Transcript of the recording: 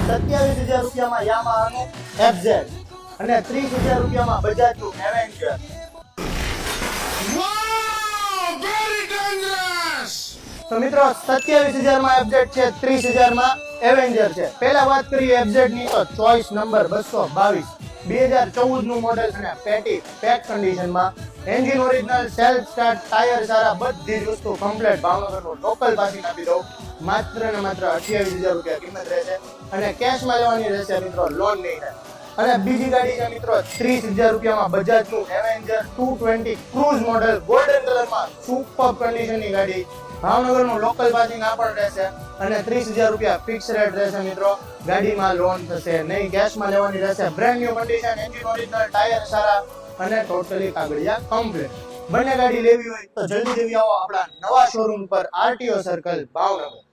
27,000 રૂપિયામાં યામાહાનું FZ અને 30,000 રૂપિયામાં બજાજનું એવેન્જર. તો મિત્રો 27,000 માં FZ છે, 30,000 માં એવેન્જર છે. પહેલા વાત કરીએ FZ ની તો ચોઈસ નંબર 222 2014 નું મોડેલ અને પેટી પેક કન્ડિશનમાં, engine original, self start, tyre સારા, બધી જ વસ્તુ કમ્પ્લીટ. ભાવનગરનું લોકલ પાસિંગ આપી દઉં. માત્ર ને માત્ર 28,000 રૂપિયા કિંમત રહેશે અને કેશમાં લેવાની રહેશે મિત્રો, લોન નહીં થાય. અને બીજી ગાડી છે મિત્રો 30,000 રૂપિયામાં બજાજનું એવેન્જર 220 ક્રૂઝ મોડેલ, ગોલ્ડન કલરમાં, સુપર કન્ડિશનની ગાડી. ભાવનગરનું લોકલ પાસિંગ આ પણ રહેશે અને 30,000 રૂપિયા ફિક્સ રેટ રહેશે મિત્રો. ગાડીમાં લોન થશે નહીં, કેશમાં લેવાની રહેશે. Brand new condition, engine original, tyre સારા અને ટોટલી કાગળિયા કમ્પ્લીટ. બંને ગાડી લેવી હોય તો જલ્દી આવો આપણા નવા શોરૂમ પર, RTO સર્કલ ભાવનગર.